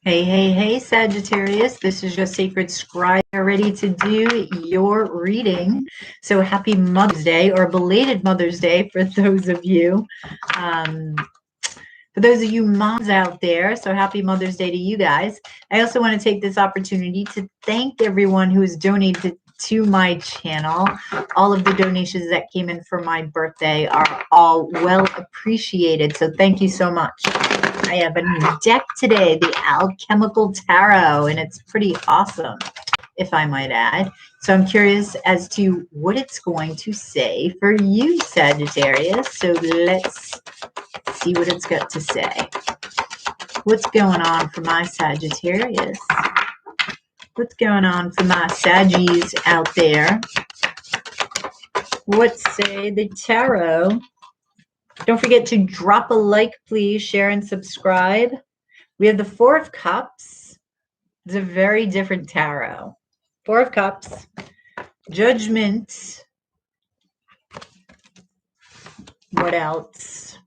Hey, hey, hey, Sagittarius. This is your sacred scribe ready to do your reading. So happy Mother's Day or belated Mother's Day for those of you. For those of you moms out there, so happy Mother's Day to you guys. I also want to take this opportunity to thank everyone who has donated to my channel. All of the donations that came in for my birthday are all well appreciated. So thank you so much. I have a new deck today, the Alchemical Tarot, and it's pretty awesome, if I might add. So I'm curious as to what it's going to say for you, Sagittarius. So let's see what it's got to say. What's going on for my Sagittarius? What's going on for my Saggies out there? What say the tarot? Don't forget to drop a like, please, share and subscribe. We have the Four of Cups. It's a very different tarot. Four of Cups, Judgment. What else?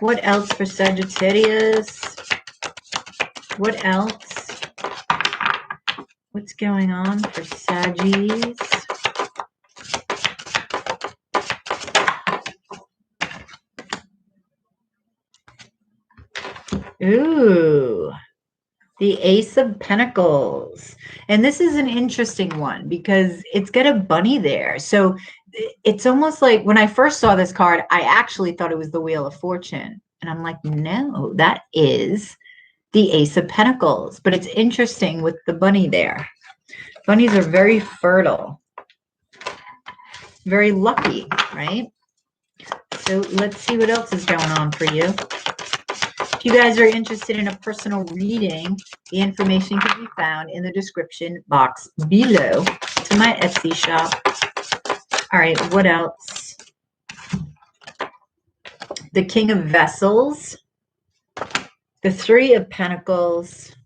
What else for Sagittarius? What else? What's going on for Saggies? Ooh, the Ace of Pentacles. And this is an interesting one because it's got a bunny there. So it's almost like when I first saw this card, I actually thought it was the Wheel of Fortune. And I'm like, no, that is the Ace of Pentacles. But it's interesting with the bunny there. Bunnies are very fertile, very lucky, right? So let's see what else is going on for you. If you guys are interested in a personal reading, the information can be found in the description box below to my Etsy shop. All right, what else? The King of Vessels, the Three of Pentacles,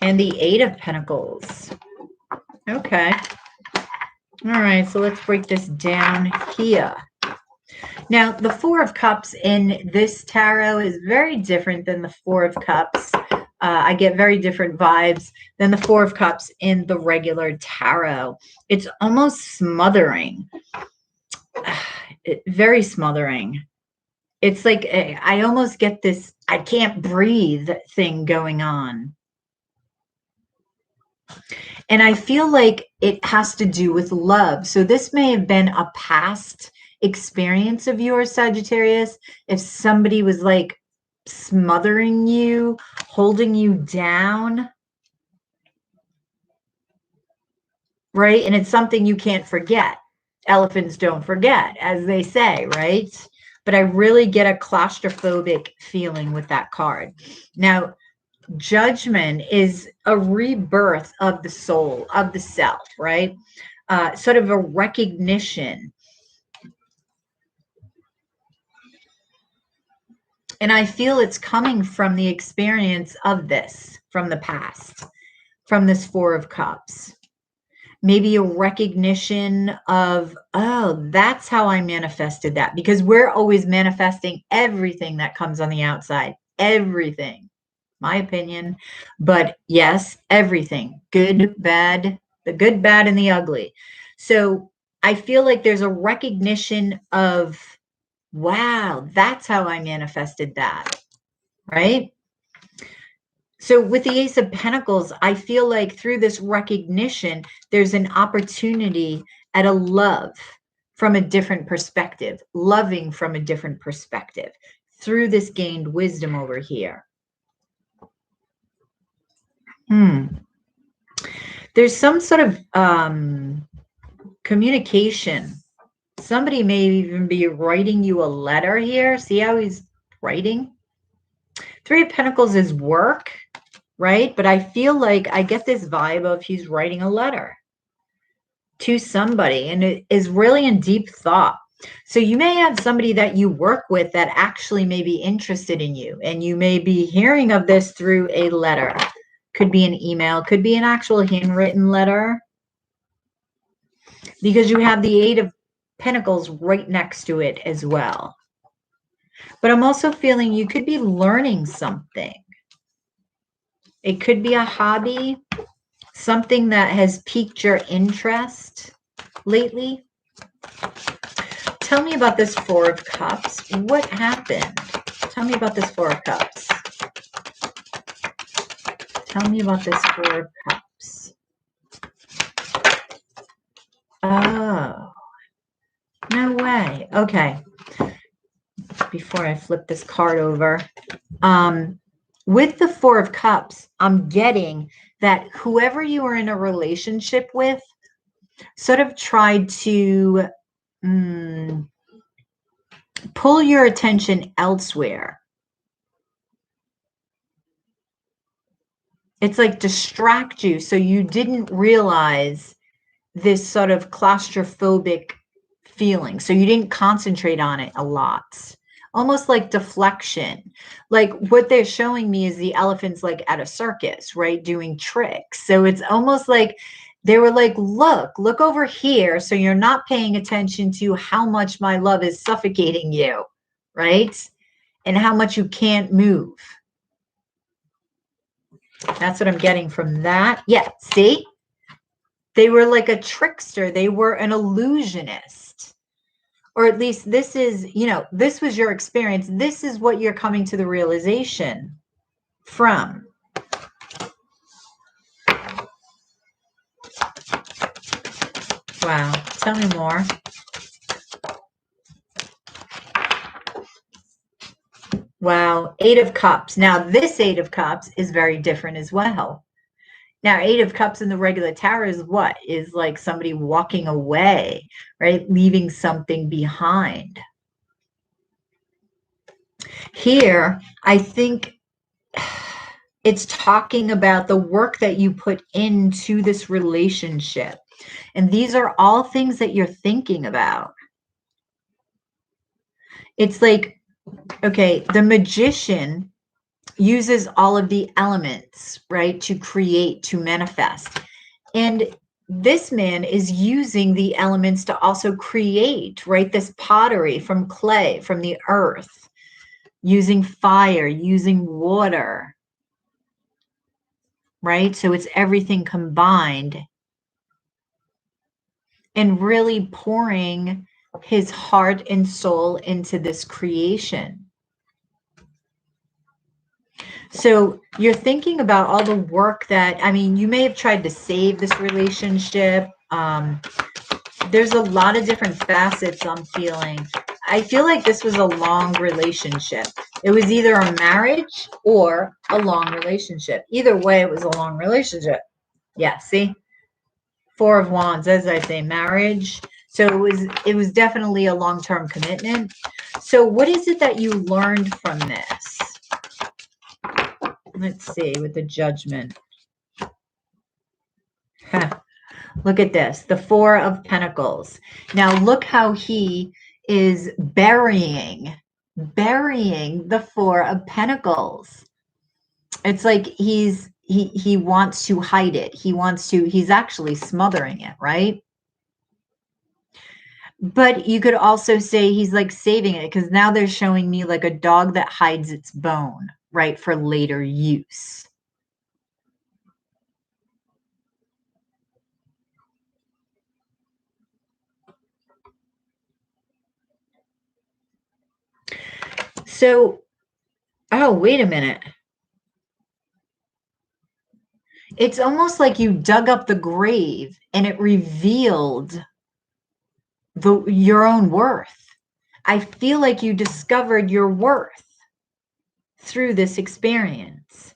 and the Eight of Pentacles. Okay. All right, so let's break this down here. Now, the Four of Cups in this tarot is very different than the Four of Cups. I get very different vibes than the Four of Cups in the regular tarot. It's almost smothering. Very smothering. It's like I almost get this I can't breathe thing going on. And I feel like it has to do with love. So this may have been a past experience of yours, Sagittarius. If somebody was like smothering you, holding you down, right? And it's something you can't forget. Elephants don't forget, as they say, right? But I really get a claustrophobic feeling with that card. Now, Judgment is a rebirth of the soul, of the self, right? Sort of a recognition. And I feel it's coming from the experience of this, from the past, from this Four of Cups. Maybe a recognition of, oh, that's how I manifested that. Because we're always manifesting everything that comes on the outside. Everything. My opinion. But yes, everything. Good, bad, the good, bad, and the ugly. So I feel like there's a recognition of, wow, that's how I manifested that, right? So with the Ace of Pentacles, I feel like through this recognition, there's an opportunity at a love from a different perspective, loving from a different perspective through this gained wisdom over here. There's some sort of communication. Somebody may even be writing you a letter here. See how he's writing? Three of Pentacles is work, right? But I feel like I get this vibe of he's writing a letter to somebody, and it is really in deep thought. So you may have somebody that you work with that actually may be interested in you, and you may be hearing of this through a letter. Could be an email, could be an actual handwritten letter, because you have the Eight of Pentacles right next to it as well. But I'm also feeling you could be learning something. It could be a hobby, something that has piqued your interest lately. Tell me about this Four of Cups. What happened? Tell me about this Four of Cups. Tell me about this Four of Cups. Oh, no way. Okay. Before I flip this card over, with the Four of Cups, I'm getting that whoever you are in a relationship with sort of tried to pull your attention elsewhere. It's like distract you so you didn't realize this sort of claustrophobic feeling. So you didn't concentrate on it a lot. Almost like deflection. Like what they're showing me is the elephants like at a circus, right? Doing tricks. So it's almost like they were like, look over here. So you're not paying attention to how much my love is suffocating you, right? And how much you can't move. That's what I'm getting from that. Yeah, see? They were like a trickster. They were an illusionist. Or at least this is, this was your experience. This is what you're coming to the realization from. Wow. Tell me more. Wow. Eight of Cups. Now, this Eight of Cups is very different as well. Now, Eight of Cups in the regular tarot is what? Is like somebody walking away, right? Leaving something behind. Here, I think it's talking about the work that you put into this relationship. And these are all things that you're thinking about. It's like, okay, the magician uses all of the elements, right, to create, to manifest. And this man is using the elements to also create, right, this pottery from clay, from the earth, using fire, using water, right? So it's everything combined and really pouring his heart and soul into this creation. So you're thinking about all the work that, I mean, you may have tried to save this relationship. There's a lot of different facets I'm feeling. I feel like this was a long relationship. It was either a marriage or a long relationship. Either way, it was a long relationship. Yeah, see? Four of Wands, as I say, marriage. So it was definitely a long-term commitment. So what is it that you learned from this? Let's see, with the Judgment. Look at this, the Four of Pentacles. Now look how he is burying the Four of Pentacles. It's like he wants to hide it. He's actually smothering it, right? But you could also say he's like saving it, because now they're showing me like a dog that hides its bone, right, for later use. So, oh, wait a minute. It's almost like you dug up the grave and it revealed your own worth. I feel like you discovered your worth through this experience.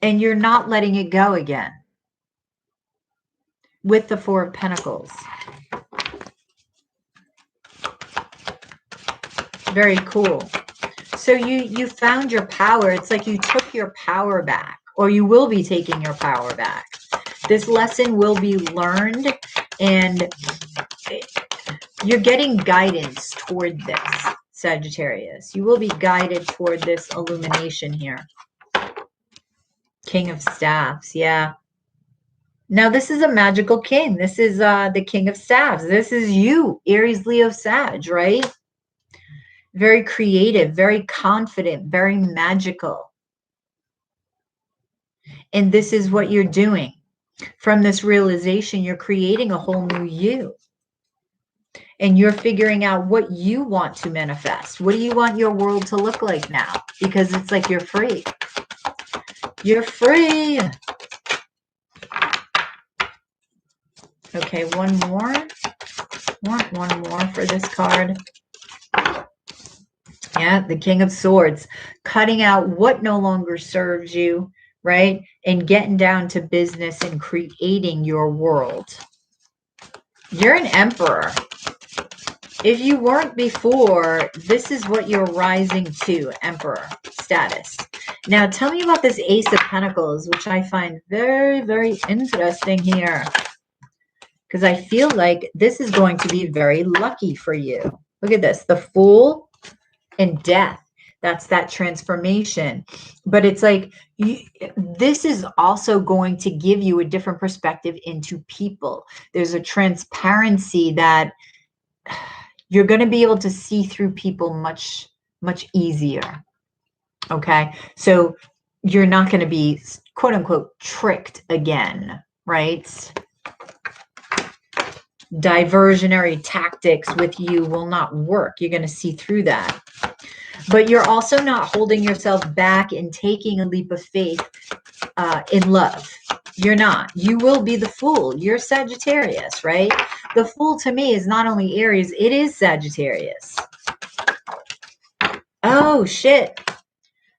And you're not letting it go again. With the Four of Pentacles. Very cool. So you found your power. It's like you took your power back, or you will be taking your power back. This lesson will be learned, and you're getting guidance toward this, Sagittarius. You will be guided toward this illumination here. King of Staffs, yeah. Now, this is a magical king. This is the King of Staffs. This is you, Aries, Leo, Sag, right? very creative, very confident, very magical. And this is what you're doing. From this realization, you're creating a whole new you. And you're figuring out what you want to manifest. What do you want your world to look like now? Because it's like you're free. You're free. Okay, one more. Want one more for this card. Yeah, the King of Swords. Cutting out what no longer serves you, right? And getting down to business and creating your world. You're an emperor. If you weren't before, this is what you're rising to, emperor status. Now, tell me about this Ace of Pentacles, which I find very, very interesting here. Because I feel like this is going to be very lucky for you. Look at this, the Fool and Death. That's that transformation. But it's like, this is also going to give you a different perspective into people. There's a transparency that you're going to be able to see through people much, much easier. Okay. So you're not going to be quote unquote tricked again, right? Diversionary tactics with you will not work. You're going to see through that. But you're also not holding yourself back and taking a leap of faith in love. You're not. You will be the Fool. You're Sagittarius, right? The Fool to me is not only Aries, it is Sagittarius. Oh, shit.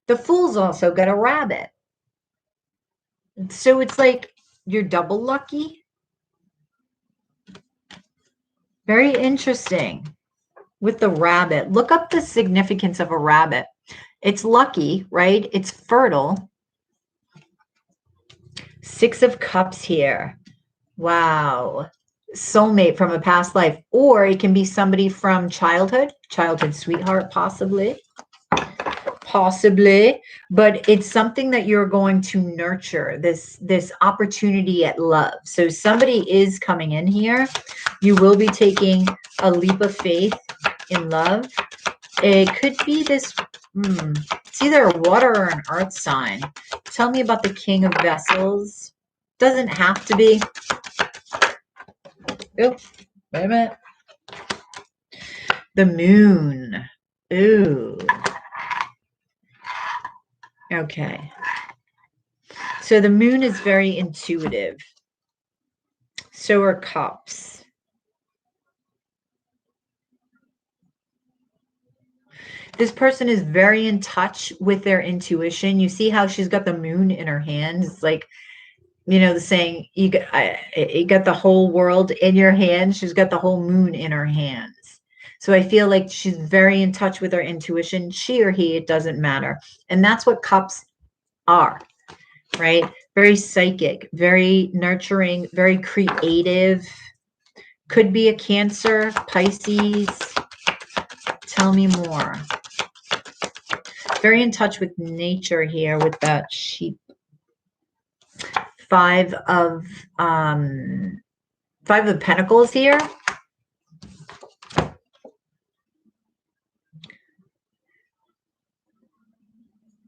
The Fool's also got a rabbit. So it's like you're double lucky. Very interesting with the rabbit. Look up the significance of a rabbit. It's lucky, right? It's fertile. Six of Cups here. Wow. Soulmate from a past life. Or it can be somebody from childhood sweetheart, possibly. Possibly. But it's something that you're going to nurture, this opportunity at love. So somebody is coming in here. You will be taking a leap of faith in love. It could be this, it's either a water or an earth sign. Tell me about the King of Vessels. Doesn't have to be. Oh, wait a minute. The Moon. Ooh. Okay. So the Moon is very intuitive. So are Cups. This person is very in touch with their intuition. You see how she's got the Moon in her hand. It's like, you know, the saying, you got the whole world in your hands. She's got the whole moon in her hands. So I feel like she's very in touch with her intuition. She or he, it doesn't matter. And that's what Cups are, right? Very psychic, very nurturing, very creative. Could be a Cancer, Pisces. Tell me more. Very in touch with nature here with that sheep. Five of Pentacles here.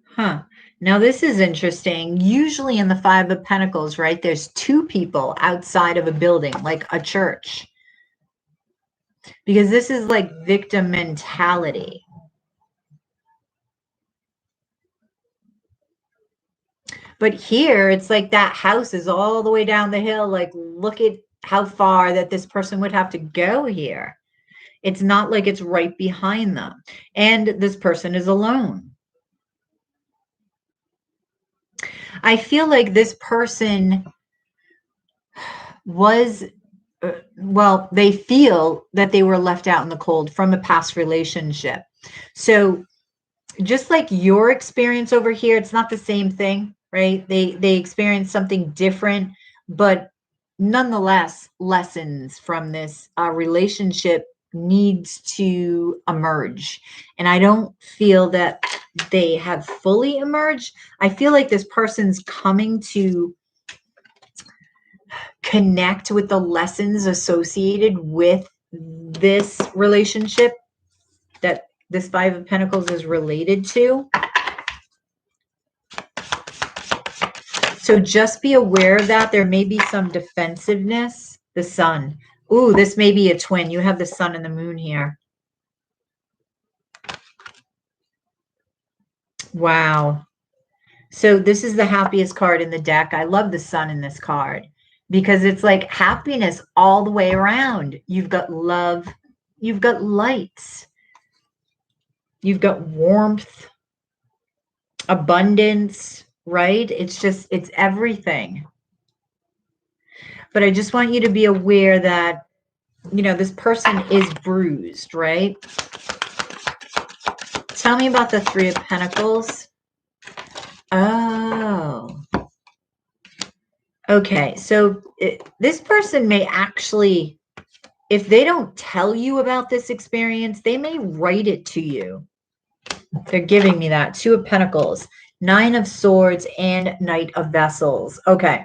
Huh. Now this is interesting. Usually in the Five of Pentacles, right, there's two people outside of a building, like a church. Because this is like victim mentality. But here, it's like that house is all the way down the hill. Like, look at how far that this person would have to go here. It's not like it's right behind them. And this person is alone. I feel like this person was, well, they feel that they were left out in the cold from a past relationship. So just like your experience over here, it's not the same thing, right? They experienced something different, but nonetheless, lessons from this relationship needs to emerge. And I don't feel that they have fully emerged. I feel like this person's coming to connect with the lessons associated with this relationship that this Five of Pentacles is related to. So just be aware of that. There may be some defensiveness. The Sun. Ooh, this may be a twin. You have the Sun and the Moon here. Wow. So this is the happiest card in the deck. I love the Sun in this card because it's like happiness all the way around. You've got love. You've got lights. You've got warmth, abundance, right? It's just, it's everything. But I just want you to be aware that, you know, this person is bruised, right? Tell me about the Three of Pentacles. Oh. Okay, so this person may actually, if they don't tell you about this experience, they may write it to you. They're giving me that. Two of Pentacles, Nine of Swords, and Knight of Vessels. Okay.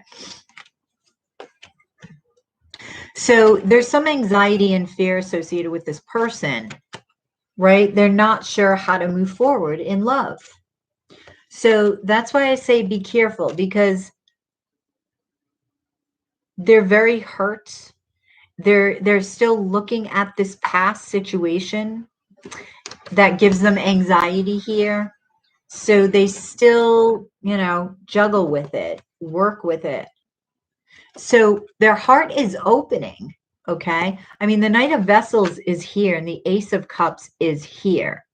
So there's some anxiety and fear associated with this person, right? They're not sure how to move forward in love. So that's why I say be careful, because they're very hurt. They're still looking at this past situation that gives them anxiety here. So they still, you know, juggle with it, work with it. So their heart is opening, okay? I mean, the Knight of Vessels is here and the Ace of Cups is here.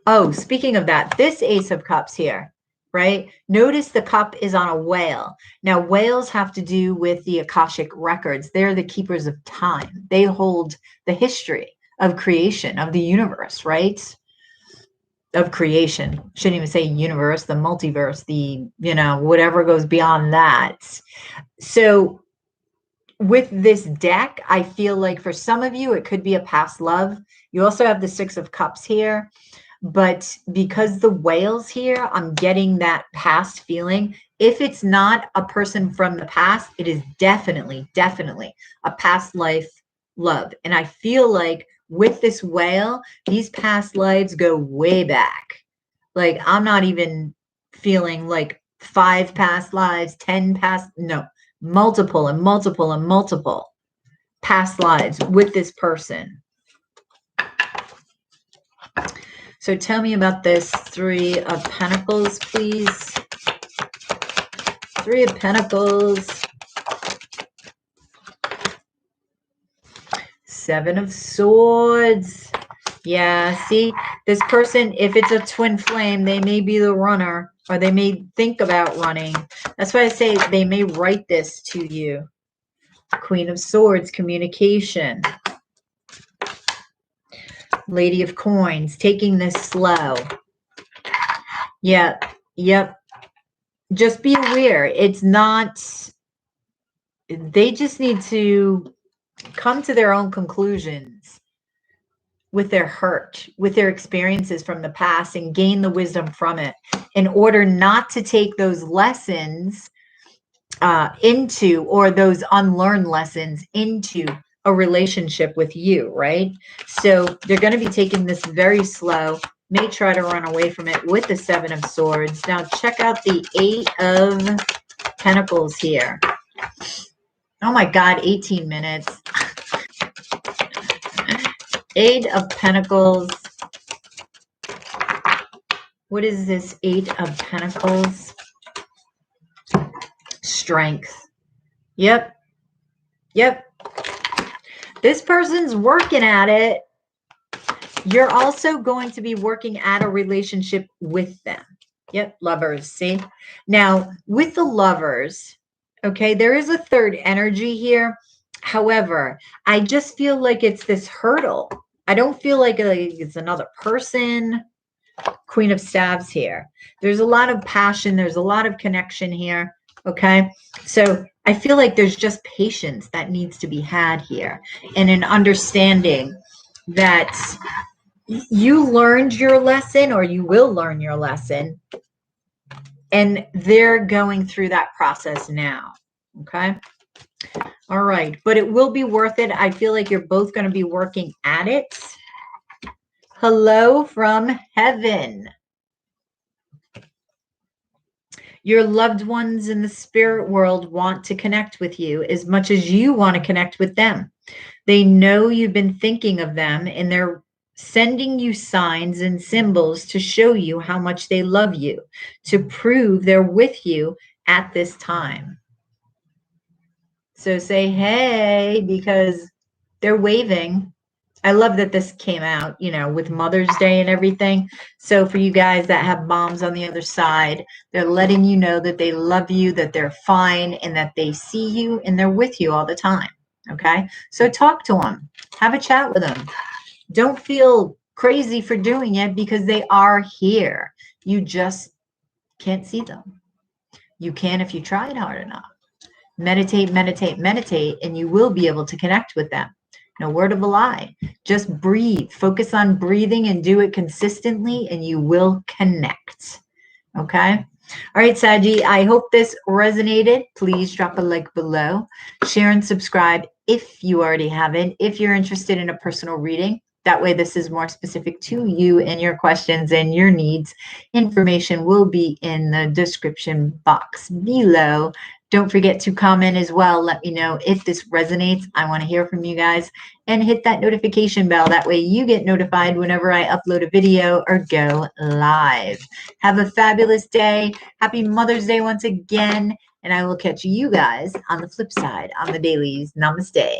Oh, speaking of that, this Ace of Cups here, right? Notice the cup is on a whale. Now, whales have to do with the Akashic records. They're the keepers of time. They hold the history of creation, of the universe, right? Of creation. Shouldn't even say universe, the multiverse, the, you know, whatever goes beyond that. So with this deck, I feel like for some of you, it could be a past love. You also have the Six of Cups here. But because the whale's here, I'm getting that past feeling. If it's not a person from the past, it is definitely, definitely a past life love. And I feel like with this whale, these past lives go way back. Like, I'm not even feeling like 5 past lives, 10 past, no, multiple and multiple and multiple past lives with this person. So tell me about this Three of Pentacles, please. Three of Pentacles. Seven of Swords. Yeah, see, this person, if it's a twin flame, they may be the runner, or they may think about running. That's why I say they may write this to you. Queen of Swords, communication. Lady of Coins, taking this slow. Yep, yep. Just be aware. It's not, they just need to come to their own conclusions with their hurt, with their experiences from the past, and gain the wisdom from it in order not to take those lessons into, or those unlearned lessons into a relationship with you, right? So they're going to be taking this very slow, may try to run away from it with the Seven of Swords. Now check out the Eight of Pentacles here. Oh my God, 18 minutes. Eight of Pentacles. What is this Eight of Pentacles? Strength. Yep. Yep. This person's working at it. You're also going to be working at a relationship with them. Yep, lovers, see? Now, with the lovers, okay, there is a third energy here. However, I just feel like it's this hurdle. I don't feel like it's another person. Queen of Staves here. There's a lot of passion. There's a lot of connection here, okay? So I feel like there's just patience that needs to be had here, and an understanding that you learned your lesson, or you will learn your lesson, and they're going through that process now, okay? All right, but it will be worth it. I feel like you're both going to be working at it. Hello from heaven. Your loved ones in the spirit world want to connect with you as much as you want to connect with them. They know you've been thinking of them, and they're sending you signs and symbols to show you how much they love you, to prove they're with you at this time. So say, hey, because they're waving. I love that this came out, you know, with Mother's Day and everything. So for you guys that have moms on the other side, they're letting you know that they love you, that they're fine, and that they see you and they're with you all the time. Okay. So talk to them, have a chat with them. Don't feel crazy for doing it because they are here. You just can't see them. You can if you tried hard enough. Meditate, meditate, meditate, and you will be able to connect with them. No word of a lie. Just breathe. Focus on breathing and do it consistently, and you will connect. Okay? All right, Saggy, I hope this resonated. Please drop a like below. Share and subscribe if you already haven't. If you're interested in a personal reading, that way this is more specific to you and your questions and your needs. Information will be in the description box below. Don't forget to comment as well. Let me know if this resonates. I want to hear from you guys. And hit that notification bell. That way you get notified whenever I upload a video or go live. Have a fabulous day. Happy Mother's Day once again. And I will catch you guys on the flip side on the dailies. Namaste.